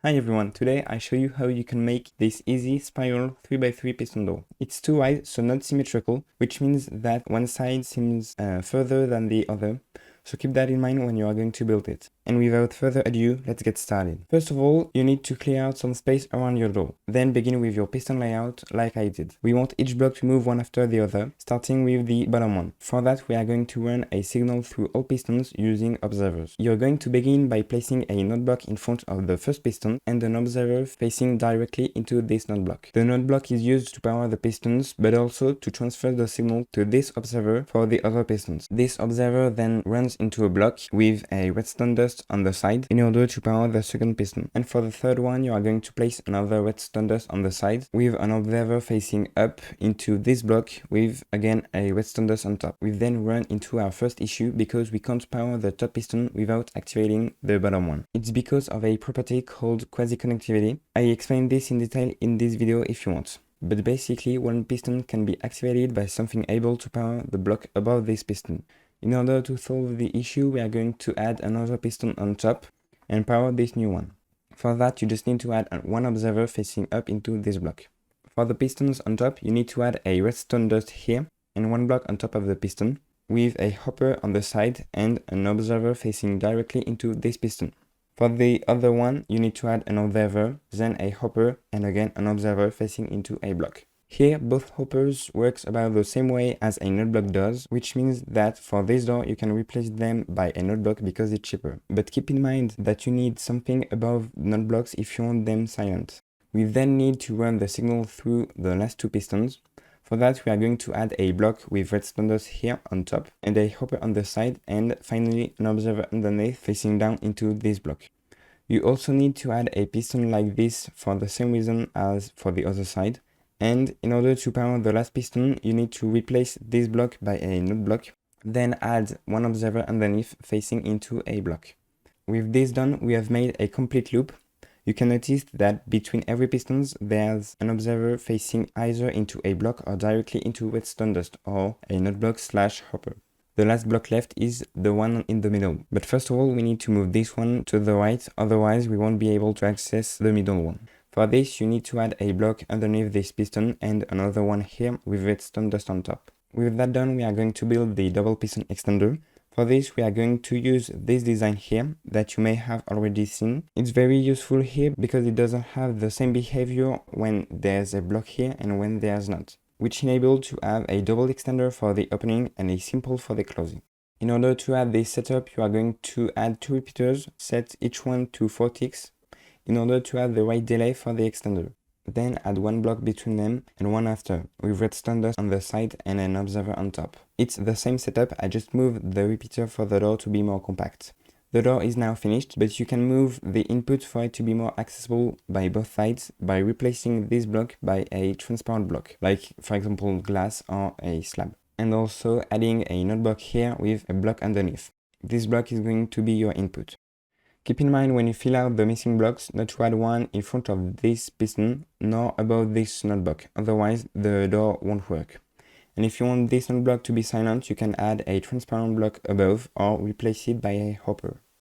Hi everyone, today I show you how you can make this easy spiral 3x3 piston door. It's too wide, so not symmetrical, which means that one side seems further than the other, so keep that in mind when you are going to build it. And without further ado, let's get started. First of all, you need to clear out some space around your door. Then begin with your piston layout like I did. We want each block to move one after the other, starting with the bottom one. For that, we are going to run a signal through all pistons using observers. You're going to begin by placing a node block in front of the first piston and an observer facing directly into this node block. The node block is used to power the pistons, but also to transfer the signal to this observer for the other pistons. This observer then runs into a block with a redstone dust on the side in order to power the second piston. And for the third one, you are going to place another redstone dust on the side with an observer facing up into this block with again a redstone dust on top. We then run into our first issue because we can't power the top piston without activating the bottom one. It's because of a property called quasi-conductivity. I explain this in detail in this video if you want. But basically, one piston can be activated by something able to power the block above this piston. In order to solve the issue, we are going to add another piston on top and power this new one. For that, you just need to add one observer facing up into this block. For the pistons on top, you need to add a redstone dust here and one block on top of the piston with a hopper on the side and an observer facing directly into this piston. For the other one, you need to add an observer, then a hopper, and again an observer facing into a block. Here, both hoppers works about the same way as a node block does, which means that for this door, you can replace them by a node block because it's cheaper. But keep in mind that you need something above node blocks if you want them silent. We then need to run the signal through the last two pistons. For that, we are going to add a block with redstone dust here on top and a hopper on the side, and finally an observer underneath facing down into this block. You also need to add a piston like this for the same reason as for the other side. And in order to power the last piston, you need to replace this block by a node block, then add one observer underneath facing into a block. With this done, we have made a complete loop. You can notice that between every pistons, there's an observer facing either into a block or directly into redstone dust or a node block / hopper. The last block left is the one in the middle. But first of all, we need to move this one to the right, otherwise we won't be able to access the middle one. For this, you need to add a block underneath this piston and another one here with redstone dust on top. With that done, we are going to build the double piston extender. For this, we are going to use this design here that you may have already seen. It's very useful here because it doesn't have the same behavior when there's a block here and when there's not, which enables to have a double extender for the opening and a simple for the closing. In order to add this setup, you are going to add two repeaters, set each one to 4 ticks, in order to add the right delay for the extender. Then add one block between them and one after, with redstone dust on the side and an observer on top. It's the same setup, I just moved the repeater for the door to be more compact. The door is now finished, but you can move the input for it to be more accessible by both sides by replacing this block by a transparent block, like for example glass or a slab. And also adding a node block here with a block underneath. This block is going to be your input. Keep in mind when you fill out the missing blocks not to add one in front of this piston nor above this node block, otherwise the door won't work. And if you want this node block to be silent, you can add a transparent block above or replace it by a hopper.